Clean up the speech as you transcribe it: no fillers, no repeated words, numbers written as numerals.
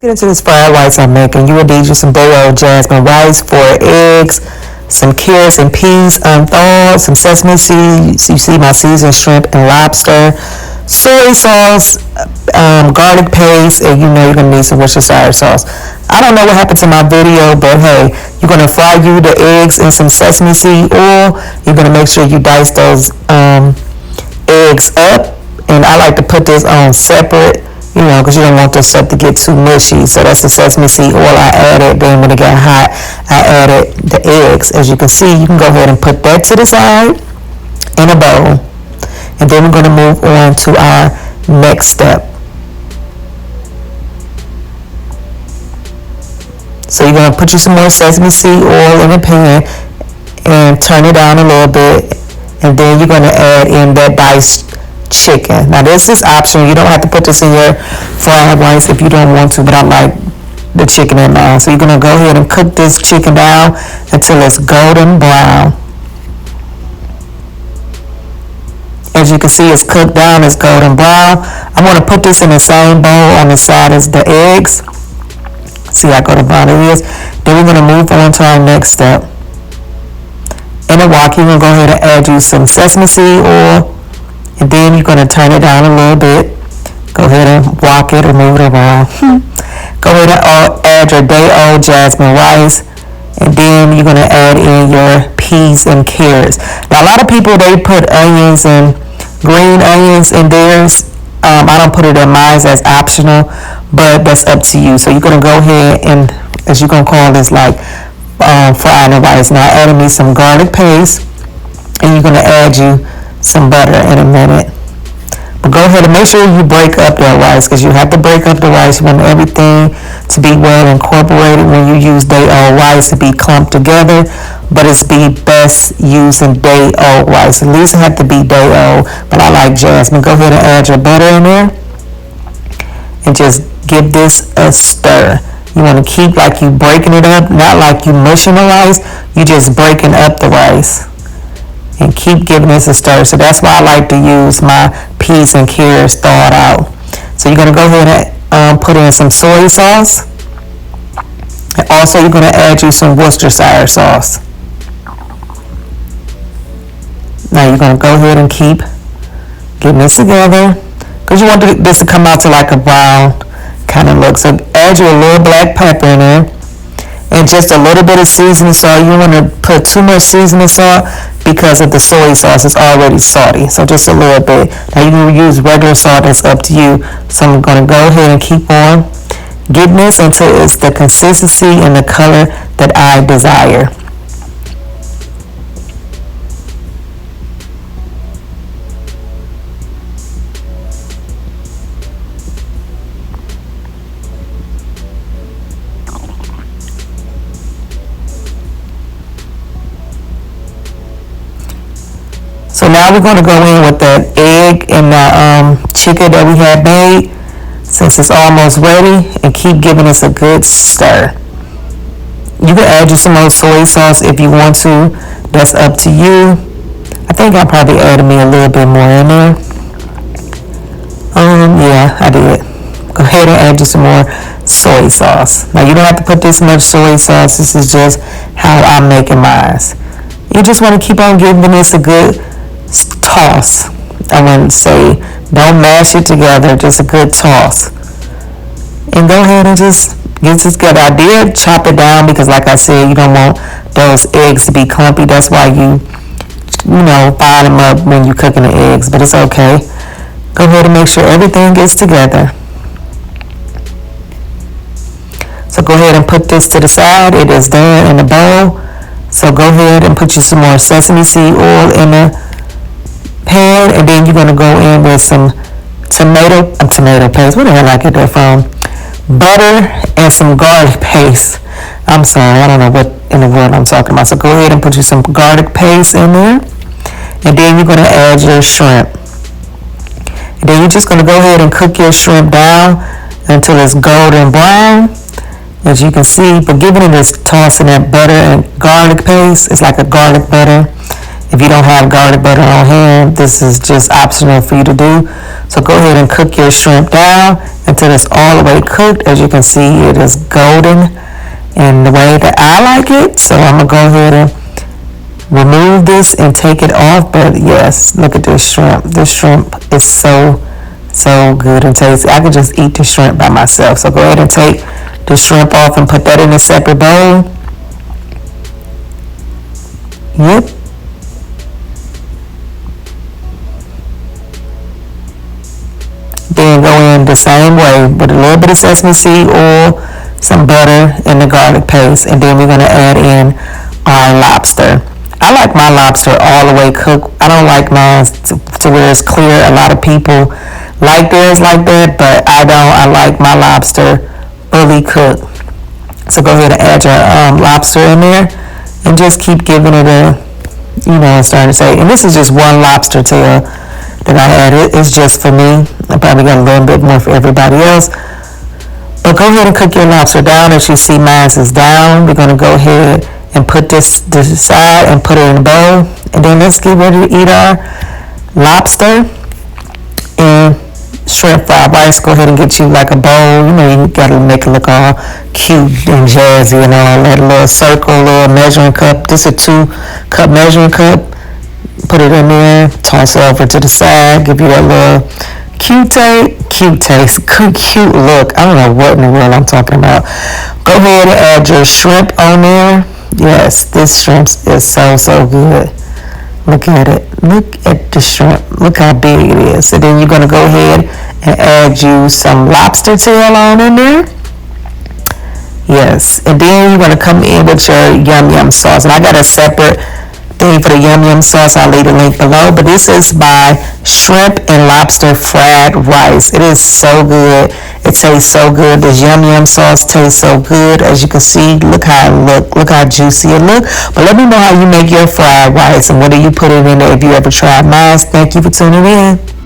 Get into this fried rice I'm making. You will need you some day-old jasmine rice, 4 eggs, some carrots and peas unthawed, some sesame seeds. You see my seasoned shrimp and lobster, soy sauce, garlic paste, and you know you're gonna need some Worcestershire sauce. I don't know what happened to my video, but hey, you're gonna fry you the eggs in some sesame seed oil. You're gonna make sure you dice those eggs up, and I like to put this on separate, you know, because you don't want this stuff to get too mushy. So that's the sesame seed oil I added. Then when it got hot, I added the eggs. As you can see, you can go ahead and put that to the side in a bowl. And then we're going to move on to our next step. So you're going to put you some more sesame seed oil in a pan and turn it down a little bit. And then you're going to add in that diced chicken. Now this is optional. You don't have to put this in your fried rice if you don't want to, but I like the chicken in mine. So you're going to go ahead and cook this chicken down until it's golden brown. As you can see, it's cooked down, it's golden brown. I'm going to put this in the same bowl on the side as the eggs. See how golden brown it is. Then we're going to move on to our next step. In a wok, you're going to go ahead and add you some sesame seed oil. And then you're going to turn it down a little bit. Go ahead and wok it or move it around. Go ahead and add your day-old jasmine rice. And then you're going to add in your peas and carrots. Now a lot of people, they put onions and green onions in theirs. I don't put it in mine, as optional, but that's up to you. So you're going to go ahead and, as you're going to call this, like frying the rice. Now adding me some garlic paste. And you're going to add you some butter in a minute. But go ahead and make sure you break up that rice, because you have to break up the rice. You want everything to be well incorporated when you use day-old rice, to be clumped together. But it's be best using day-old rice. At least it have to be day-old, but I like jasmine. Go ahead and add your butter in there and just give this a stir. You want to keep like you breaking it up, not like you mushing the rice. You just breaking up the rice. And keep giving this a stir. So that's why I like to use my peas and carrots thawed out. So you're going to go ahead and put in some soy sauce. And also you're going to add you some Worcestershire sauce. Now you're going to go ahead and keep getting this together, because you want this to come out to like a brown kind of look. So add you a little black pepper in there. And just a little bit of seasoning salt. You don't want to put too much seasoning salt because of the soy sauce. It's already salty. So just a little bit. Now you can use regular salt. It's up to you. So I'm going to go ahead and keep on getting this until it's the consistency and the color that I desire. So now we're going to go in with the egg and the chicken that we had made, since it's almost ready, and keep giving us a good stir. You can add you some more soy sauce if you want to. That's up to you. I think I probably added me a little bit more in there. Yeah, I did. Go ahead and add you some more soy sauce. Now you don't have to put this much soy sauce. This is just how I'm making mine. You just want to keep on giving this a good toss. I wouldn't say don't mash it together, just a good toss. And go ahead and just get this together. I did chop it down because, like I said, you don't want those eggs to be clumpy. That's why you fry them up when you're cooking the eggs, but it's okay. Go ahead and make sure everything gets together. So go ahead and put this to the side. It is done in the bowl. So go ahead and put you some more sesame seed oil in the pan, and then you're going to go in with some tomato paste. Where the hell I get that from? Butter and some garlic paste. I'm sorry, I don't know what in the world I'm talking about. So go ahead and put you some garlic paste in there, and then you're going to add your shrimp. And then you're just going to go ahead and cook your shrimp down until it's golden brown. As you can see, but giving it this toss in that butter and garlic paste, it's like a garlic butter. If you don't have garlic butter on hand, this is just optional for you to do. So go ahead and cook your shrimp down until it's all the way cooked. As you can see, it is golden in the way that I like it. So I'm gonna go ahead and remove this and take it off. But yes, look at this shrimp. This shrimp is so good and tasty. I could just eat the shrimp by myself. So go ahead and take the shrimp off and put that in a separate bowl. Yep. Then go in the same way with a little bit of sesame seed oil, some butter, and the garlic paste. And then we're going to add in our lobster. I like my lobster all the way cooked. I don't like mine to where it's clear. A lot of people like theirs like that, but I don't. I like my lobster fully cooked. So go ahead and add your lobster in there and just keep giving it a, I'm starting to say, and this is just one lobster tail that I added. It's just for me. I probably got a little bit more for everybody else. But go ahead and cook your lobster down. As you see, mine is down. We're going to go ahead and put this aside and put it in a bowl. And then let's get ready to eat our lobster and shrimp fried rice. Go ahead and get you like a bowl. You gotta make it look all cute and jazzy and all that. A little circle, a little measuring cup. This is a 2-cup measuring cup. Put it in there, toss it over to the side, give you that little cute taste, cute look. I don't know what in the world I'm talking about. Go ahead and add your shrimp on there. Yes, this shrimp is so good. Look at it. Look at the shrimp. Look how big it is. So then you're going to go ahead and add you some lobster tail on in there. Yes. And then you're going to come in with your yum sauce. And I got a separate thing for the yum sauce. I'll leave the link below. But this is my shrimp and lobster fried rice. It is so good. It tastes so good. This yum sauce tastes so good. As you can see, look how it look. Look how juicy it look. But let me know how you make your fried rice and what do you put it in there if you ever tried mine. Thank you for tuning in.